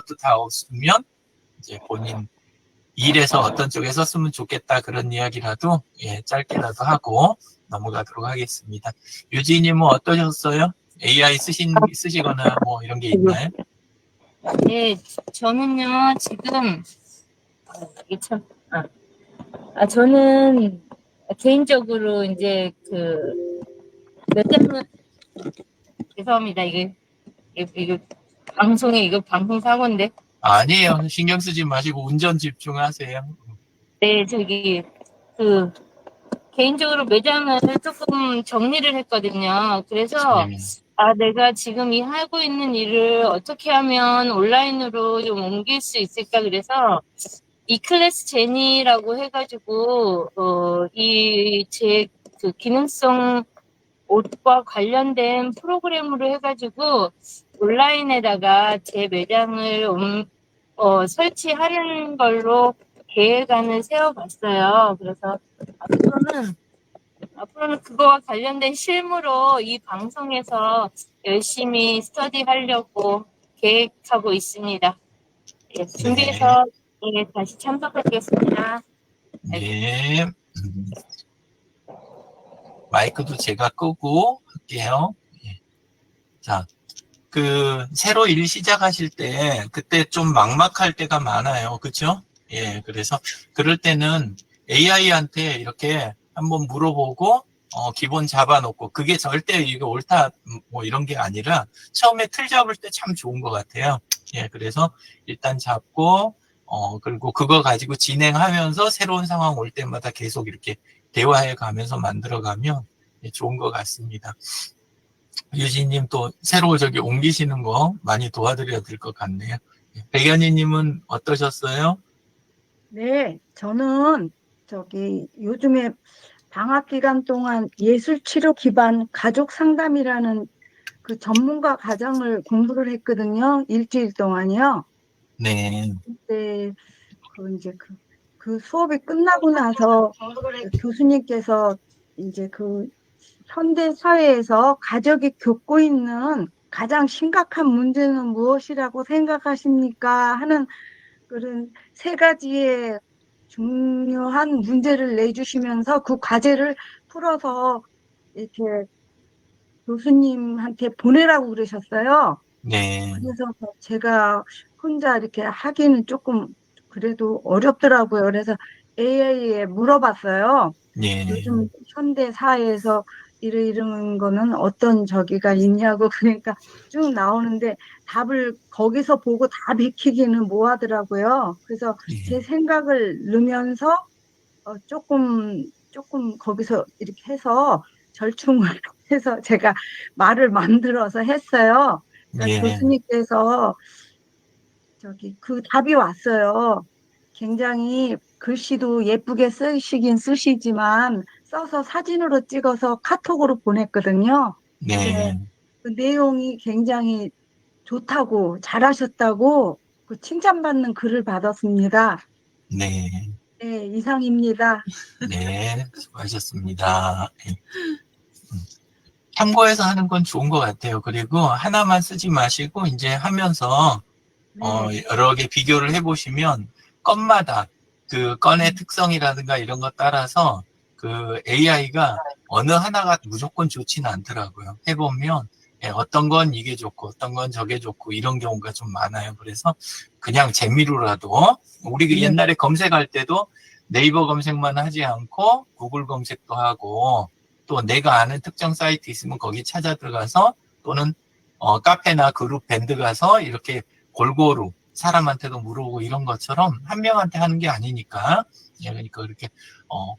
것도 다 없으면 이제 본인 일에서 어떤 쪽에 썼으면 좋겠다 그런 이야기라도 짧게라도 하고 넘어가도록 하겠습니다. 유진님은 어떠셨어요? AI 쓰시거나 뭐 이런 게 있나요? 네, 저는요 지금 이게 참 저는 개인적으로 이제 몇 장은 죄송합니다. 이게 방송에 이거 방송 사고인데. 아니에요. 신경 쓰지 마시고 운전 집중하세요. 네, 개인적으로 매장을 조금 정리를 했거든요. 그래서 내가 지금 하고 있는 일을 어떻게 하면 온라인으로 좀 옮길 수 있을까. 그래서 이클래스 제니라고 해가지고 제 기능성 옷과 관련된 프로그램으로 해가지고 온라인에다가 제 매장을 설치하려는 걸로 계획안을 세워봤어요. 그래서 앞으로는 그거와 관련된 실무로 이 방송에서 열심히 스터디하려고 계획하고 있습니다. 예, 준비해서 다시 참석하겠습니다. 네. 마이크도 제가 끄고 할게요. 자, 새로 일 시작하실 때, 그때 좀 막막할 때가 많아요. 그쵸? 그래서 그럴 때는 AI한테 이렇게 한번 물어보고, 기본 잡아놓고, 그게 절대 이거 옳다, 뭐 이런 게 아니라, 처음에 틀 잡을 때 참 좋은 것 같아요. 그래서 일단 잡고, 그리고 그거 가지고 진행하면서 새로운 상황 올 때마다 계속 이렇게 대화해 가면서 만들어가면 좋은 것 같습니다. 유진님 또 새로 옮기시는 거 많이 도와드려야 될 것 같네요. 백연희님은 어떠셨어요? 네, 저는 요즘에 방학 기간 동안 예술치료 기반 가족 상담이라는 그 전문가 과정을 공부를 했거든요. 일주일 동안이요. 네. 그때 그 수업이 끝나고 나서 교수님께서 이제 현대 사회에서 가족이 겪고 있는 가장 심각한 문제는 무엇이라고 생각하십니까? 하는 그런 세 가지의 중요한 문제를 내주시면서 그 과제를 풀어서 이렇게 교수님한테 보내라고 그러셨어요. 네. 그래서 제가 혼자 이렇게 하기는 조금 그래도 어렵더라고요. 그래서 AI에 물어봤어요. 네. 요즘 현대 사회에서 이런 거는 어떤 저기가 있냐고. 그러니까 쭉 나오는데 답을 거기서 보고 다 베끼기는 뭐하더라고요. 그래서 제 생각을 넣으면서 조금 거기서 이렇게 해서 절충을 해서 제가 말을 만들어서 했어요. 그러니까 교수님께서 그 답이 왔어요. 굉장히 글씨도 예쁘게 쓰시긴 쓰시지만 써서 사진으로 찍어서 카톡으로 보냈거든요. 근데 그 내용이 굉장히 좋다고 잘하셨다고 그 칭찬받는 글을 받았습니다. 네. 네, 이상입니다. 네, 수고하셨습니다. 참고해서 하는 건 좋은 것 같아요. 그리고 하나만 쓰지 마시고 이제 하면서 여러 개 비교를 해보시면 건마다 그 건의 특성이라든가 이런 거 따라서 그 AI가 어느 하나가 무조건 좋지는 않더라고요. 해보면 어떤 건 이게 좋고 어떤 건 저게 좋고 이런 경우가 좀 많아요. 그래서 그냥 재미로라도 우리 옛날에 검색할 때도 네이버 검색만 하지 않고 구글 검색도 하고 또 내가 아는 특정 사이트 있으면 거기 찾아 들어가서 또는 카페나 그룹 밴드 가서 이렇게 골고루 사람한테도 물어보고 이런 것처럼 한 명한테 하는 게 아니니까 그러니까 그렇게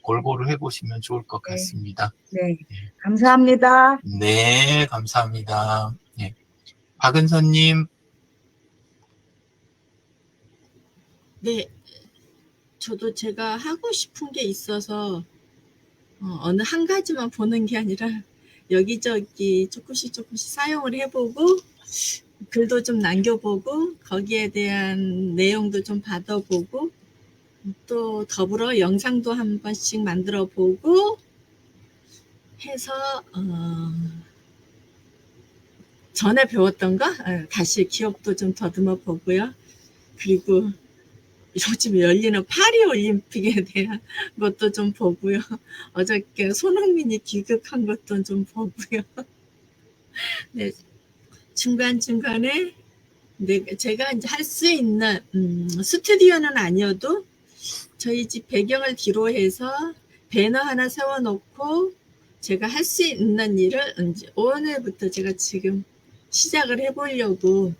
골고루 해보시면 좋을 것 같습니다. 네, 감사합니다. 네, 감사합니다. 네. 박은선님. 네, 저도 제가 하고 싶은 게 있어서 어느 한 가지만 보는 게 아니라 여기저기 조금씩 사용을 해보고 글도 좀 남겨보고 거기에 대한 내용도 좀 받아보고 또 더불어 영상도 한 번씩 만들어 보고 해서 전에 배웠던 거 다시 기억도 좀 더듬어 보고요. 그리고 요즘 열리는 파리 올림픽에 대한 것도 좀 보고요. 어저께 손흥민이 귀국한 것도 좀 보고요. 네, 중간중간에 제가 이제 할 수 있는 스튜디오는 아니어도 저희 집 배경을 뒤로 해서 배너 하나 세워놓고 제가 할 수 있는 일을 이제 오늘부터 제가 지금 시작을 해보려고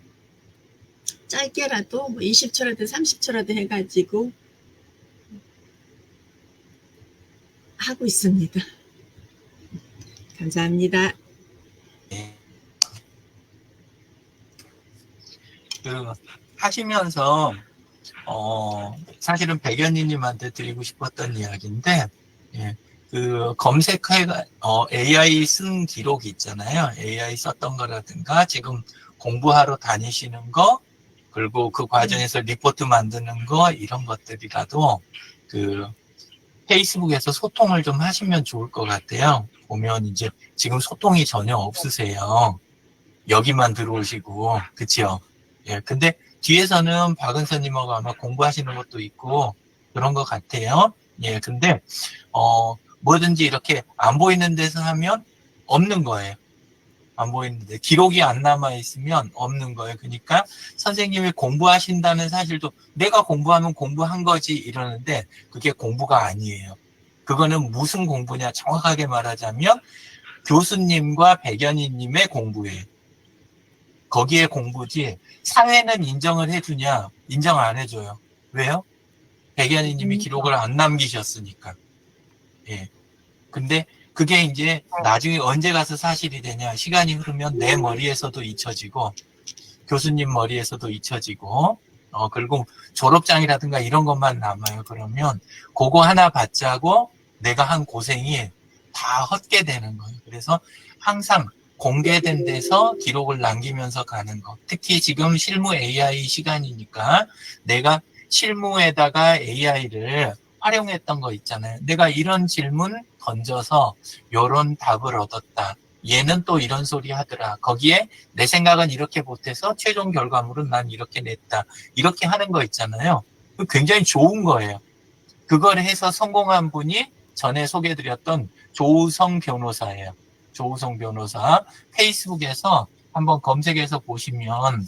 짧게라도 뭐 20초라도 30초라도 해가지고 하고 있습니다. 감사합니다. 네. 하시면서 사실은 백연희님한테 드리고 싶었던 이야기인데, 예, AI 쓴 기록이 있잖아요. AI 썼던 거라든가 지금 공부하러 다니시는 거, 그리고 그 과정에서 리포트 만드는 거, 이런 것들이라도 페이스북에서 소통을 좀 하시면 좋을 것 같아요. 보면 이제 지금 소통이 전혀 없으세요. 여기만 들어오시고, 그치요? 예, 근데 뒤에서는 박은서님하고 아마 공부하시는 것도 있고 그런 것 같아요. 예, 근데 뭐든지 이렇게 안 보이는 데서 하면 없는 거예요. 안 보이는데 기록이 안 남아 있으면 없는 거예요. 그러니까 선생님이 공부하신다는 사실도 내가 공부하면 공부한 거지 이러는데 그게 공부가 아니에요. 그거는 무슨 공부냐 정확하게 말하자면 교수님과 백연희님의 공부예요. 거기에 공부지 사회는 인정을 해주냐 인정 안 해줘요. 왜요? 백연희님이 기록을 안 남기셨으니까. 예. 근데 그게 이제 나중에 언제 가서 사실이 되냐, 시간이 흐르면 내 머리에서도 잊혀지고 교수님 머리에서도 잊혀지고 그리고 졸업장이라든가 이런 것만 남아요. 그러면 그거 하나 받자고 내가 한 고생이 다 헛게 되는 거예요. 그래서 항상 공개된 데서 기록을 남기면서 가는 거. 특히 지금 실무 AI 시간이니까 내가 실무에다가 AI를 활용했던 거 있잖아요. 내가 이런 질문 던져서 이런 답을 얻었다. 얘는 또 이런 소리 하더라. 거기에 내 생각은 이렇게 못해서 최종 결과물은 난 이렇게 냈다. 이렇게 하는 거 있잖아요. 굉장히 좋은 거예요. 그걸 해서 성공한 분이 전에 소개해드렸던 조우성 변호사예요. 조우성 변호사. 페이스북에서 한번 검색해서 보시면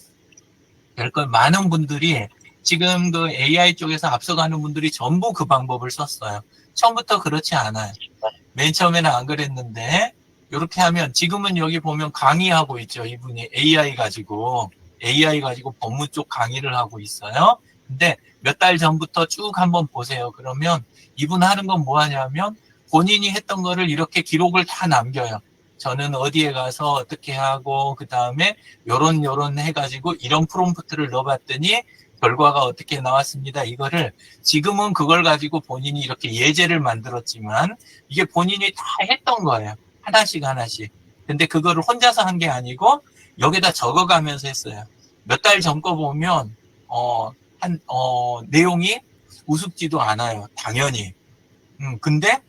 별걸 많은 분들이 지금 그 AI 쪽에서 앞서가는 분들이 전부 그 방법을 썼어요. 처음부터 그렇지 않아요. 맨 처음에는 안 그랬는데 이렇게 하면 지금은 여기 보면 강의하고 있죠. 이분이 AI 가지고 법무 쪽 강의를 하고 있어요. 근데 몇 달 전부터 쭉 한번 보세요. 그러면 이분 하는 건 뭐 하냐면 본인이 했던 거를 이렇게 기록을 다 남겨요. 저는 어디에 가서 어떻게 하고 그 다음에 요런 해가지고 이런 프롬프트를 넣어봤더니 결과가 어떻게 나왔습니다. 이거를 지금은 그걸 가지고 본인이 이렇게 예제를 만들었지만 이게 본인이 다 했던 거예요. 하나씩. 근데 그거를 혼자서 한 게 아니고 여기다 적어가면서 했어요. 몇 달 전 거 보면 내용이 우습지도 않아요. 당연히. 근데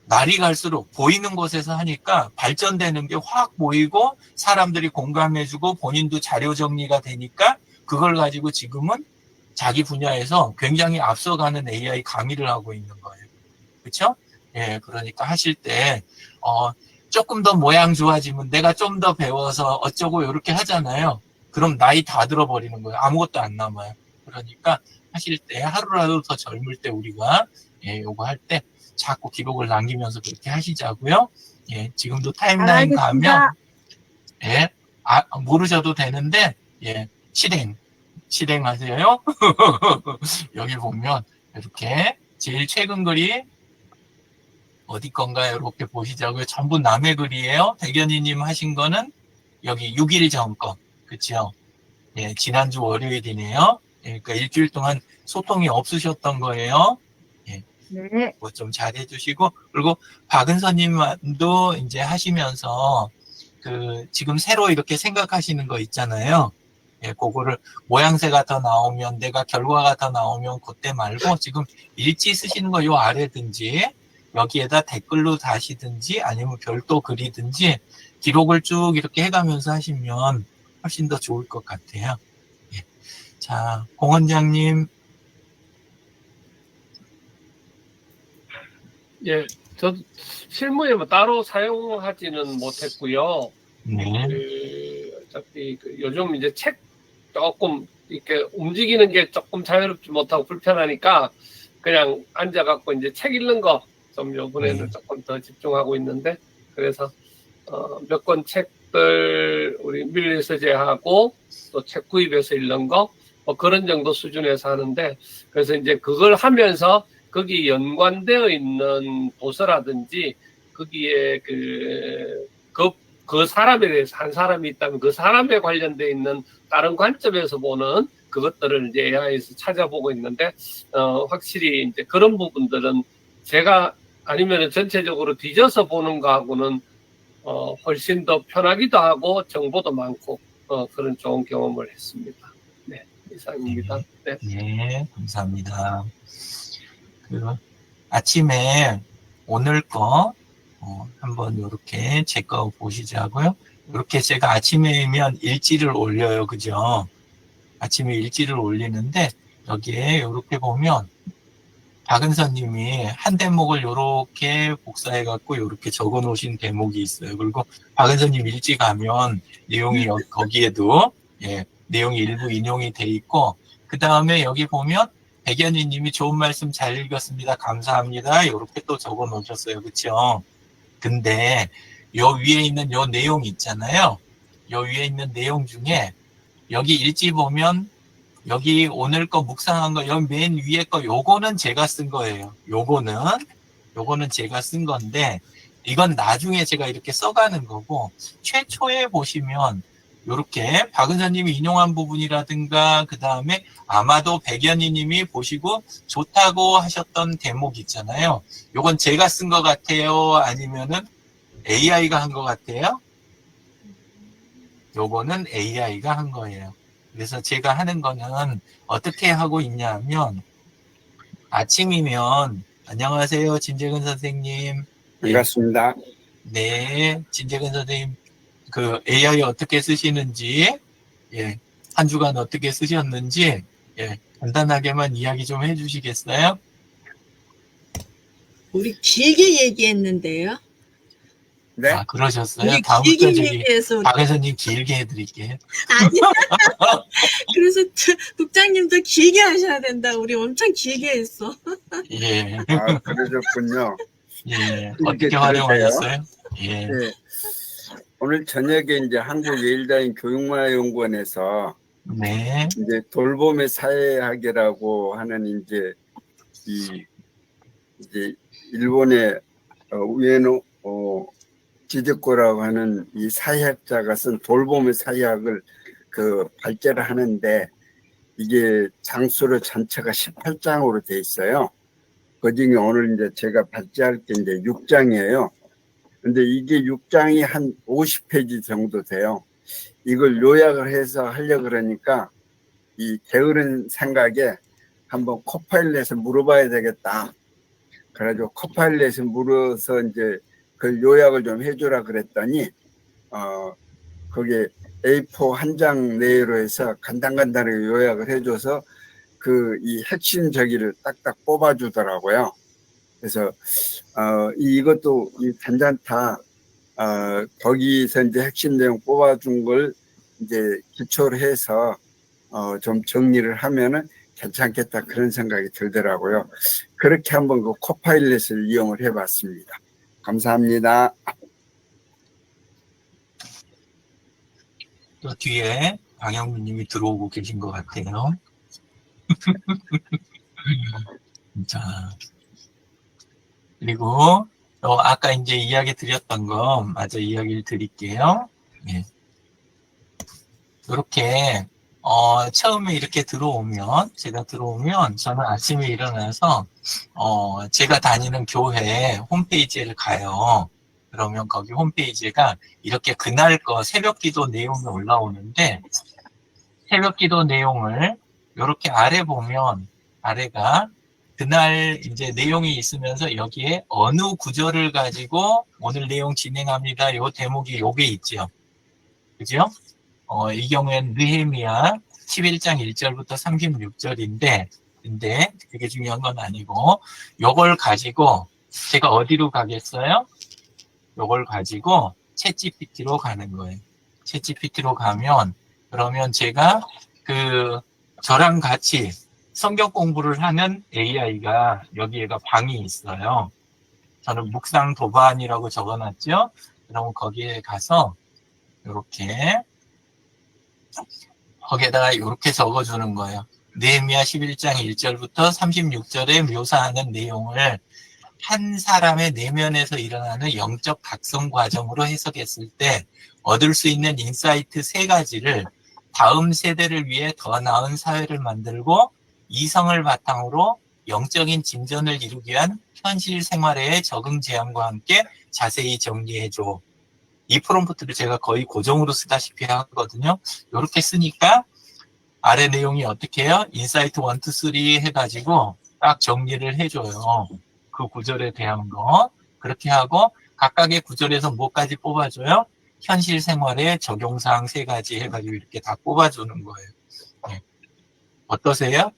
날이 갈수록 보이는 곳에서 하니까 발전되는 게 확 보이고 사람들이 공감해주고 본인도 자료 정리가 되니까 그걸 가지고 지금은 자기 분야에서 굉장히 앞서가는 AI 강의를 하고 있는 거예요. 그렇죠? 예, 그러니까 하실 때 조금 더 모양 좋아지면 내가 좀 더 배워서 어쩌고 이렇게 하잖아요. 그럼 나이 다 들어버리는 거예요. 아무것도 안 남아요. 그러니까 하실 때 하루라도 더 젊을 때 우리가 요거 할 때 자꾸 기록을 남기면서 그렇게 하시자고요. 예, 지금도 타임라인 가면 예, 모르셔도 되는데 예, 실행하세요. 여기 보면 이렇게 제일 최근 글이 어디 건가요? 이렇게 보시자고요. 전부 남의 글이에요. 백연희님 하신 거는 여기 6일 전 거. 그렇죠? 예, 지난주 월요일이네요. 예, 그러니까 일주일 동안 소통이 없으셨던 거예요. 예. 네. 뭐 좀 잘해 주시고 그리고 박은서님도 이제 하시면서 지금 새로 이렇게 생각하시는 거 있잖아요. 예, 그거를 모양새가 더 나오면 내가 결과가 더 나오면 그때 말고 지금 일지 쓰시는 거 요 아래든지 여기에다 댓글로 다시든지 아니면 별도 글이든지 기록을 쭉 이렇게 해가면서 하시면 훨씬 더 좋을 것 같아요. 예. 자, 공 원장님. 예, 저 실무에 뭐 따로 사용하지는 못했고요. 네. 어차피 요즘 이제 책 조금 이렇게 움직이는 게 조금 자유롭지 못하고 불편하니까 그냥 앉아갖고 이제 책 읽는 거 좀 요번에는 조금 더 집중하고 있는데, 그래서 몇 권 책들 우리 밀리서재하고 또 책 구입해서 읽는 거 뭐 그런 정도 수준에서 하는데, 그래서 이제 그걸 하면서 거기 연관되어 있는 도서라든지 거기에 그 사람에 대해서 한 사람이 있다면 그 사람에 관련되어 있는 다른 관점에서 보는 그것들을 이제 AI에서 찾아보고 있는데, 확실히 이제 그런 부분들은 제가 아니면 전체적으로 뒤져서 보는 거하고는 훨씬 더 편하기도 하고 정보도 많고 그런 좋은 경험을 했습니다. 네, 이상입니다. 네, 네, 감사합니다. 아침에 오늘 거 한번 이렇게 제 거 보시자고요. 이렇게 제가 아침에면 일지를 올려요, 그죠? 아침에 일지를 올리는데 여기에 이렇게 보면 박은서님이 한 대목을 이렇게 복사해갖고 이렇게 적어놓으신 대목이 있어요. 그리고 박은서님 일지 가면 내용이 거기에도 내용이 일부 인용이 돼 있고, 그 다음에 여기 보면 백연희님이 좋은 말씀 잘 읽었습니다. 감사합니다. 이렇게 또 적어놓으셨어요, 그렇죠? 근데 요 위에 있는 요 내용 있잖아요. 요 위에 있는 내용 중에 여기 일지 보면 여기 오늘 거 묵상한 거, 여기 맨 위에 거, 요거는 제가 쓴 거예요. 요거는 제가 쓴 건데, 이건 나중에 제가 이렇게 써가는 거고, 최초에 보시면, 요렇게 박은서님이 인용한 부분이라든가, 그 다음에 아마도 백연희 님이 보시고 좋다고 하셨던 대목 있잖아요. 요건 제가 쓴 것 같아요? 아니면은 AI가 한 것 같아요? 요거는 AI가 한 거예요. 그래서 제가 하는 거는 어떻게 하고 있냐 하면, 아침이면 안녕하세요, 진재근 선생님. 반갑습니다. 네, 진재근 선생님 그 AI 어떻게 쓰시는지, 한 주간 어떻게 쓰셨는지, 간단하게만 이야기 좀 해주시겠어요? 우리 길게 얘기했는데요. 네. 아, 그러셨어요? 우리 다음부터 길게 저기 얘기해서 박 회장님 길게 해드릴게요. 아니. 그래서 국장님도 길게 하셔야 된다. 우리 엄청 길게 했어. 예, 아, 그러셨군요. 예. 이렇게 어떻게 활용하셨어요? 예, 네. 오늘 저녁에 이제 한국예일다인 교육문화연구원에서 네, 이제 돌봄의 사회학이라고 하는 이제 일본의 우에노 지드코라고 하는 이 사회학자가 쓴 돌봄의 사회학을 발제를 하는데, 이게 장수로 전체가 18장으로 돼 있어요. 그 중에 오늘 이제 제가 발제할 게 이제 6장이에요. 근데 이게 6장이 한 50페이지 정도 돼요. 이걸 요약을 해서 하려고 그러니까 이 게으른 생각에 한번 코파일럿에 물어봐야 되겠다. 그래가지고 코파일럿에 물어서 이제 그 요약을 좀 해주라 그랬더니, 거기에 A4 한 장 내로 해서 간단하게 요약을 해줘서 이 핵심 저기를 딱딱 뽑아주더라고요. 그래서, 이것도 괜찮다. 거기서 이제 핵심 내용 뽑아준 걸 이제 기초로 해서, 좀 정리를 하면은 괜찮겠다. 그런 생각이 들더라고요. 그렇게 한번 그 코파일럿을 이용을 해봤습니다. 감사합니다. 또 뒤에 방영민 님이 들어오고 계신 것 같아요. 자, 그리고 아까 이제 이야기 드렸던 거 마저 이야기를 드릴게요. 예. 이렇게 처음에 이렇게 제가 들어오면 저는 아침에 일어나서 제가 다니는 교회 홈페이지를 가요. 그러면 거기 홈페이지가 이렇게 그날 거 새벽기도 내용이 올라오는데, 새벽기도 내용을 이렇게 아래 보면, 아래가 그날 이제 내용이 있으면서 여기에 어느 구절을 가지고 오늘 내용 진행합니다. 요 대목이 요게 있죠. 그죠? 이 경우에는 느헤미야 11장 1절부터 36절인데, 근데 그게 중요한 건 아니고, 요걸 가지고 제가 어디로 가겠어요? 요걸 가지고 챗GPT로 가는 거예요. 챗GPT로 가면, 그러면 제가 저랑 같이 성경 공부를 하는 AI가 여기에가 방이 있어요. 저는 묵상 도반이라고 적어놨죠. 그럼 거기에 가서 이렇게 거기에다가 이렇게 적어주는 거예요. 느헤미야 11장 1절부터 36절에 묘사하는 내용을 한 사람의 내면에서 일어나는 영적 각성 과정으로 해석했을 때 얻을 수 있는 인사이트 3가지를 다음 세대를 위해 더 나은 사회를 만들고 이성을 바탕으로 영적인 진전을 이루기 위한 현실 생활의 적응 제안과 함께 자세히 정리해줘. 이 프롬프트를 제가 거의 고정으로 쓰다시피 하거든요. 이렇게 쓰니까 아래 내용이 어떻게 해요? 인사이트 1, 2, 3 해가지고 딱 정리를 해줘요. 그 구절에 대한 거. 그렇게 하고 각각의 구절에서 뭐까지 뽑아줘요? 현실 생활의 적용사항 3가지 해가지고 이렇게 다 뽑아주는 거예요. 네. 어떠세요?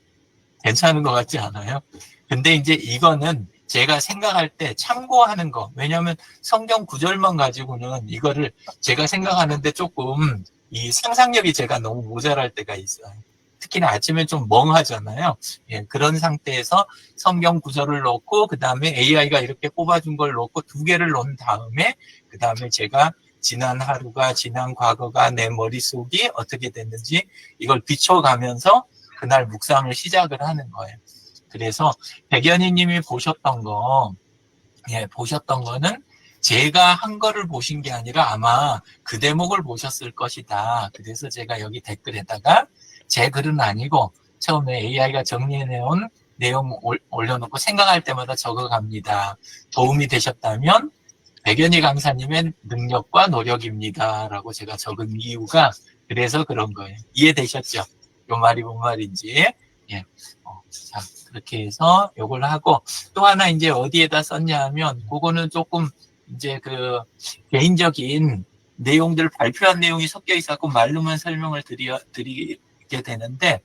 괜찮은 것 같지 않아요? 근데 이제 이거는 제가 생각할 때 참고하는 거. 왜냐하면 성경 구절만 가지고는 이거를 제가 생각하는데 조금 이 상상력이 제가 너무 모자랄 때가 있어요. 특히나 아침에 좀 멍하잖아요. 예, 그런 상태에서 성경 구절을 넣고 그 다음에 AI가 이렇게 뽑아준 걸 넣고 2개를 넣은 다음에 그 다음에 제가 지난 하루가 지난 과거가 내 머릿속이 어떻게 됐는지 이걸 비춰가면서 그날 묵상을 시작을 하는 거예요. 그래서 백연희 님이 보셨던 거는 제가 한 거를 보신 게 아니라 아마 그 대목을 보셨을 것이다. 그래서 제가 여기 댓글에다가 제 글은 아니고 처음에 AI가 정리해내온 내용 올려놓고 생각할 때마다 적어갑니다. 도움이 되셨다면 백연희 강사님의 능력과 노력입니다. 라고 제가 적은 이유가 그래서 그런 거예요. 이해되셨죠? 요 말이 뭔 말인지. 예. 자, 그렇게 해서 요걸 하고 또 하나 이제 어디에다 썼냐 하면 그거는 조금 이제 개인적인 내용들 발표한 내용이 섞여 있었고 말로만 설명을 드리게 되는데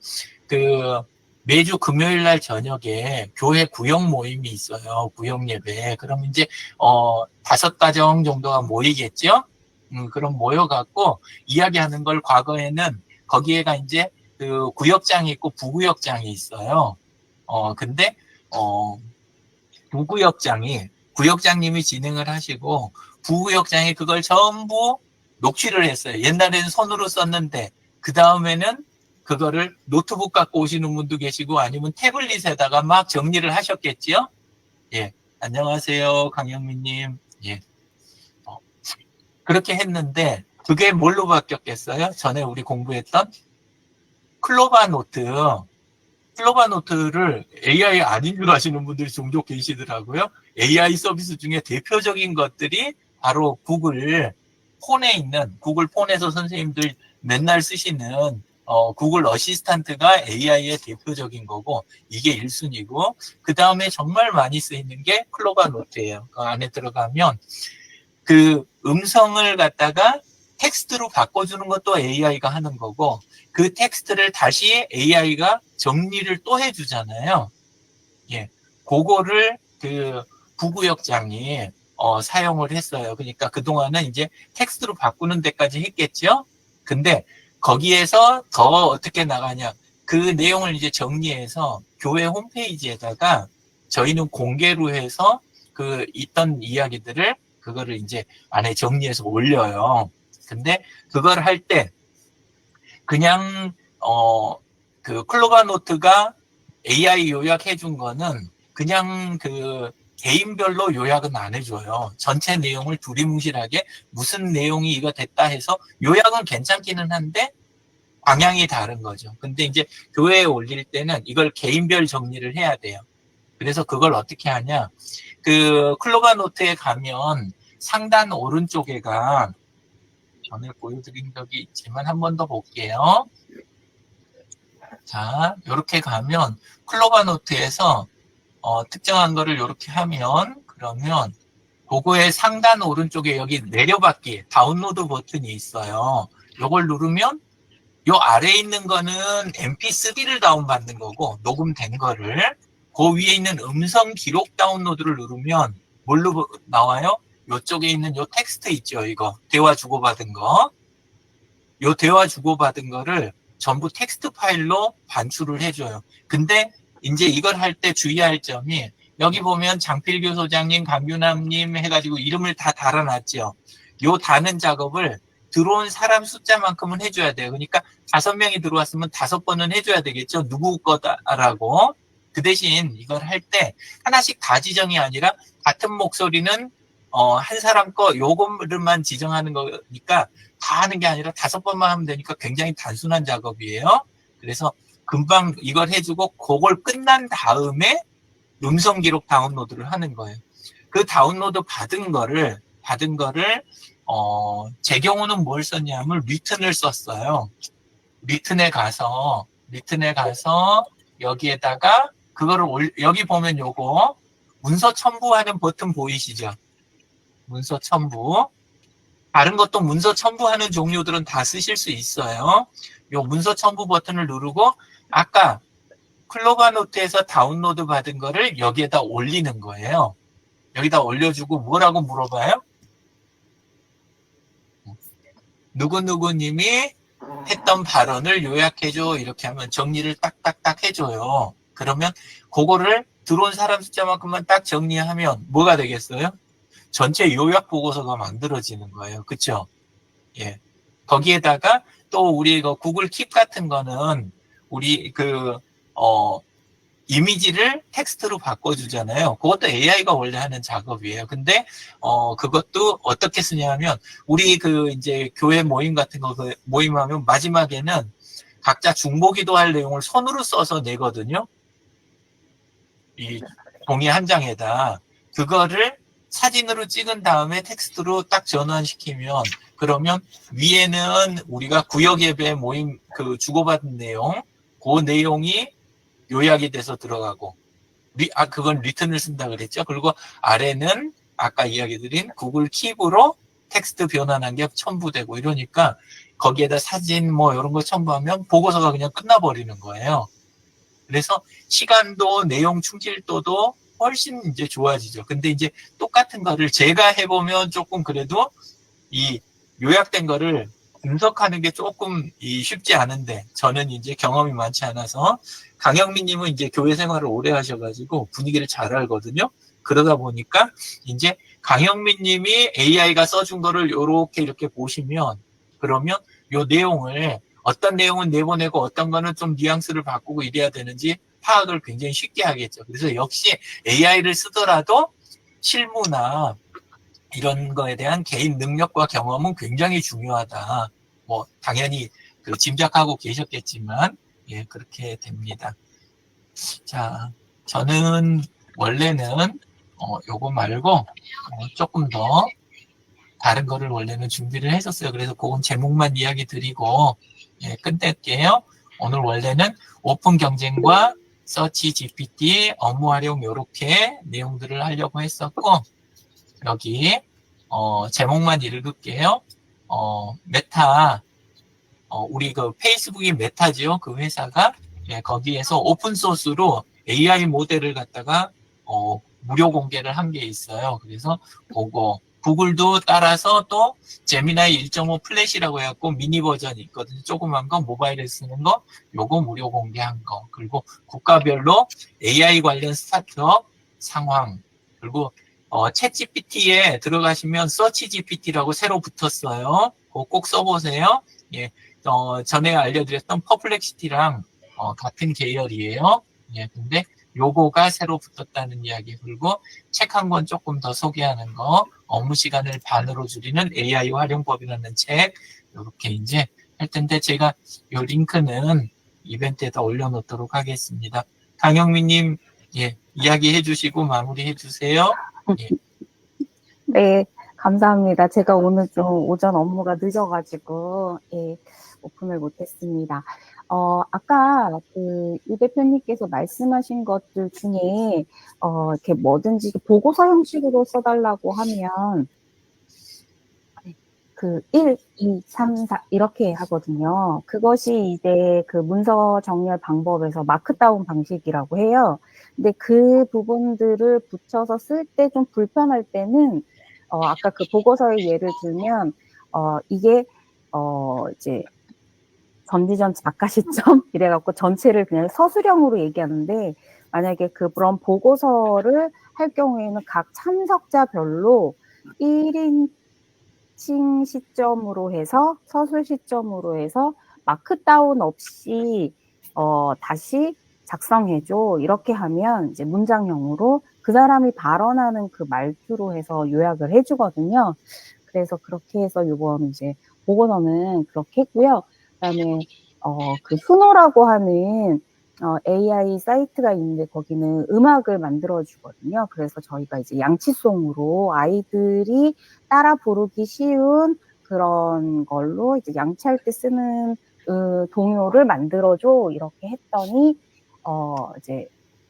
매주 금요일 날 저녁에 교회 구역 모임이 있어요. 구역 예배. 그럼 이제 5가정 정도가 모이겠죠? 그럼 모여갖고 이야기하는 걸 과거에는 거기에가 이제 구역장이 있고 부구역장이 있어요. 근데 구역장님이 진행을 하시고 부구역장이 그걸 전부 녹취를 했어요. 옛날에는 손으로 썼는데 그 다음에는 그거를 노트북 갖고 오시는 분도 계시고 아니면 태블릿에다가 막 정리를 하셨겠지요? 예. 안녕하세요, 강영민님. 예. 그렇게 했는데 그게 뭘로 바뀌었겠어요? 전에 우리 공부했던 클로바 노트를 AI 아닌 줄 아시는 분들이 종종 계시더라고요. AI 서비스 중에 대표적인 것들이 바로 구글 폰에서 선생님들 맨날 쓰시는 구글 어시스턴트가 AI의 대표적인 거고 이게 1순위고 그 다음에 정말 많이 쓰이는 게 클로바 노트예요. 그 안에 들어가면 그 음성을 갖다가 텍스트로 바꿔주는 것도 AI가 하는 거고 그 텍스트를 다시 AI가 정리를 또 해주잖아요. 예, 그거를 부구역장이 사용을 했어요. 그러니까 그동안은 이제 텍스트로 바꾸는 데까지 했겠죠. 근데 거기에서 더 어떻게 나가냐. 그 내용을 이제 정리해서 교회 홈페이지에다가 저희는 공개로 해서 있던 이야기들을 그거를 이제 안에 정리해서 올려요. 근데 그걸 할 때 그냥 클로바 노트가 AI 요약해 준 거는 그냥 개인별로 요약은 안 해줘요. 전체 내용을 두리뭉실하게 무슨 내용이 이거 됐다 해서 요약은 괜찮기는 한데 방향이 다른 거죠. 근데 이제 교회에 올릴 때는 이걸 개인별 정리를 해야 돼요. 그래서 그걸 어떻게 하냐. 클로바 노트에 가면 상단 오른쪽에가 전에 보여드린 적이 있지만 한 번 더 볼게요. 자, 이렇게 가면 클로바 노트에서 특정한 거를 이렇게 하면 그러면 그거의 상단 오른쪽에 여기 내려받기 다운로드 버튼이 있어요. 이걸 누르면 요 아래에 있는 거는 MP3를 다운받는 거고, 녹음된 거를. 그 위에 있는 음성 기록 다운로드를 누르면 뭘로 나와요? 요쪽에 있는 요 텍스트 있죠, 이거. 대화 주고받은 거. 요 대화 주고받은 거를 전부 텍스트 파일로 반출을 해줘요. 근데 이제 이걸 할 때 주의할 점이, 여기 보면 장필규 소장님, 강규남님 해가지고 이름을 다 달아놨죠. 요 다는 작업을 들어온 사람 숫자만큼은 해줘야 돼요. 그러니까 5명이 들어왔으면 5번은 해줘야 되겠죠. 누구 거다라고. 그 대신 이걸 할 때 하나씩 다 지정이 아니라 같은 목소리는 한 사람 거 요거만 지정하는 거니까 다 하는 게 아니라 5번만 하면 되니까 굉장히 단순한 작업이에요. 그래서 금방 이걸 해주고 그걸 끝난 다음에 음성 기록 다운로드를 하는 거예요. 그 다운로드 받은 거를 제 경우는 뭘 썼냐면 리튼을 썼어요. 리튼에 가서 여기에다가 그거를 여기 보면 요거 문서 첨부하는 버튼 보이시죠? 문서 첨부. 다른 것도 문서 첨부하는 종류들은 다 쓰실 수 있어요. 요 문서 첨부 버튼을 누르고 아까 클로바노트에서 다운로드 받은 거를 여기에다 올리는 거예요. 여기다 올려주고 뭐라고 물어봐요? 누구누구님이 했던 발언을 요약해줘. 이렇게 하면 정리를 딱딱딱 해줘요. 그러면 그거를 들어온 사람 숫자만큼만 딱 정리하면 뭐가 되겠어요? 전체 요약 보고서가 만들어지는 거예요. 그쵸? 예. 거기에다가 또 우리 그 구글 킵 같은 거는 우리 이미지를 텍스트로 바꿔주잖아요. 그것도 AI가 원래 하는 작업이에요. 근데, 그것도 어떻게 쓰냐면, 우리 이제 교회 모임 같은 거 모임하면 마지막에는 각자 중보기도할 내용을 손으로 써서 내거든요. 이 종이 한 장에다. 그거를 사진으로 찍은 다음에 텍스트로 딱 전환시키면, 그러면 위에는 우리가 구역 예배 모임 주고받은 내용, 그 내용이 요약이 돼서 들어가고, 그건 리튼을 쓴다 그랬죠. 그리고 아래는 아까 이야기 드린 구글 킵으로 텍스트 변환한 게 첨부되고 이러니까 거기에다 사진 이런 거 첨부하면 보고서가 그냥 끝나버리는 거예요. 그래서 시간도 내용 충실도도 훨씬 이제 좋아지죠. 근데 이제 똑같은 거를 제가 해보면 조금 그래도 이 요약된 거를 분석하는 게 조금 쉽지 않은데, 저는 이제 경험이 많지 않아서, 강영민님은 이제 교회 생활을 오래 하셔가지고 분위기를 잘 알거든요. 그러다 보니까 이제 강영민님이 AI가 써준 거를 이렇게 보시면, 그러면 요 내용을 어떤 내용은 내보내고 어떤 거는 좀 뉘앙스를 바꾸고 이래야 되는지 파악을 굉장히 쉽게 하겠죠. 그래서 역시 AI를 쓰더라도 실무나 이런 거에 대한 개인 능력과 경험은 굉장히 중요하다. 당연히 짐작하고 계셨겠지만, 예, 그렇게 됩니다. 자, 저는 원래는, 요거 말고, 조금 더 다른 거를 원래는 준비를 했었어요. 그래서 그건 제목만 이야기 드리고, 예, 끝낼게요. 오늘 원래는 오픈 경쟁과 서치 GPT, 업무 활용 요렇게 내용들을 하려고 했었고, 여기 제목만 읽을게요. 메타, 우리 페이스북이 메타지요. 그 회사가 거기에서 오픈 소스로 AI 모델을 갖다가 무료 공개를 한 게 있어요. 그래서 그거 구글도 따라서 또 제미나이 1.5 플래시라고 해갖고 미니 버전이 있거든요. 조그만 거 모바일에 쓰는 거 요거 무료 공개한 거, 그리고 국가별로 AI 관련 스타트업 상황, 그리고 챗 GPT에 들어가시면 서치 GPT라고 새로 붙었어요. 그거 꼭 써보세요. 예, 전에 알려드렸던 퍼플렉시티랑 같은 계열이에요. 예, 근데 요거가 새로 붙었다는 이야기, 그리고 책 한 권 조금 더 소개하는 거, 업무 시간을 반으로 줄이는 AI 활용법이라는 책, 이렇게 이제 할 텐데 제가 요 링크는 이벤트에다 올려놓도록 하겠습니다. 강영민님, 예, 이야기해 주시고 마무리해 주세요. 예. 네, 감사합니다. 제가 오늘 좀 오전 업무가 늦어가지고, 예, 오픈을 못했습니다. 아까 유 대표님께서 말씀하신 것들 중에, 이렇게 뭐든지 보고서 형식으로 써달라고 하면, 그 1, 2, 3, 4 이렇게 하거든요. 그것이 이제 그 문서 정렬 방법에서 마크다운 방식이라고 해요. 근데 그 부분들을 붙여서 쓸 때 좀 불편할 때는 아까 그 보고서의 예를 들면 이게 이제 전지전 작가 시점 이래갖고 전체를 그냥 서술형으로 얘기하는데 만약에 그런 보고서를 할 경우에는 각 참석자별로 1인칭 시점으로 해서 서술 시점으로 해서 마크다운 없이 다시 작성해줘 이렇게 하면 이제 문장형으로 그 사람이 발언하는 그 말투로 해서 요약을 해주거든요. 그래서 그렇게 해서 이번 이제 보고서는 그렇게 했고요. 그다음에 그 수노라고 하는 AI 사이트가 있는데 거기는 음악을 만들어 주거든요. 그래서 저희가 이제 양치송으로 아이들이 따라 부르기 쉬운 그런 걸로 이제 양치할 때 쓰는 동요를 만들어줘 이렇게 했더니 이제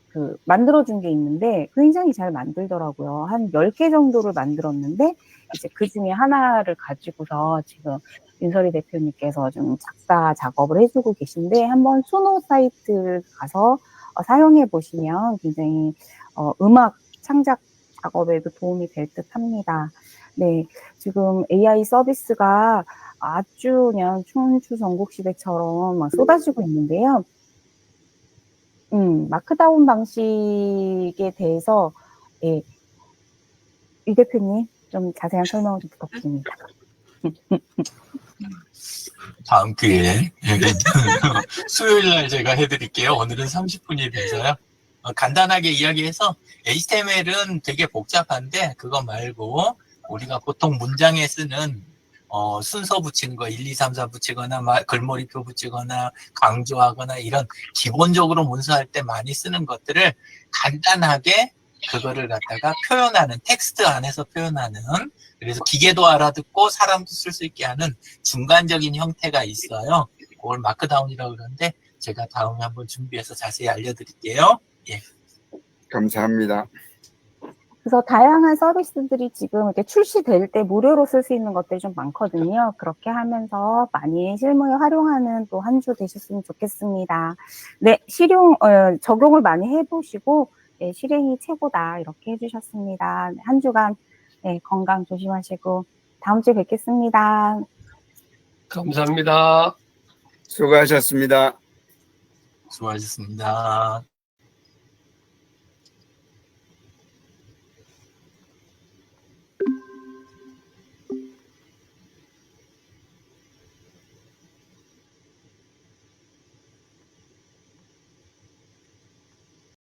그 만들어준 게 있는데 굉장히 잘 만들더라고요. 한 10개 정도를 만들었는데 이제 그 중에 하나를 가지고서 지금 윤설이 대표님께서 좀 작사 작업을 해주고 계신데 한번 수노 사이트를 가서 사용해 보시면 굉장히 음악 창작 작업에도 도움이 될 듯 합니다. 네, 지금 AI 서비스가 아주 그냥 춘추전국시대처럼 막 쏟아지고 있는데요. 마크다운 방식에 대해서 예, 유 대표님 좀 자세한 설명을 좀 부탁드립니다. 다음 기회에 수요일 날 제가 해드릴게요. 오늘은 30분이 돼서요. 간단하게 이야기해서 HTML은 되게 복잡한데 그거 말고 우리가 보통 문장에 쓰는 순서 붙이는 거 1, 2, 3, 4 붙이거나 글머리표 붙이거나 강조하거나 이런 기본적으로 문서할 때 많이 쓰는 것들을 간단하게 그거를 갖다가 표현하는 텍스트 안에서 표현하는 그래서 기계도 알아듣고 사람도 쓸 수 있게 하는 중간적인 형태가 있어요. 그걸 마크다운이라고 그러는데 제가 다음에 한번 준비해서 자세히 알려드릴게요. 예. 감사합니다. 그래서 다양한 서비스들이 지금 이렇게 출시될 때 무료로 쓸 수 있는 것들이 좀 많거든요. 그렇게 하면서 많이 실무에 활용하는 또 한 주 되셨으면 좋겠습니다. 네, 적용을 많이 해보시고 네, 실행이 최고다 이렇게 해주셨습니다. 한 주간 네, 건강 조심하시고 다음 주에 뵙겠습니다. 감사합니다. 수고하셨습니다. 수고하셨습니다.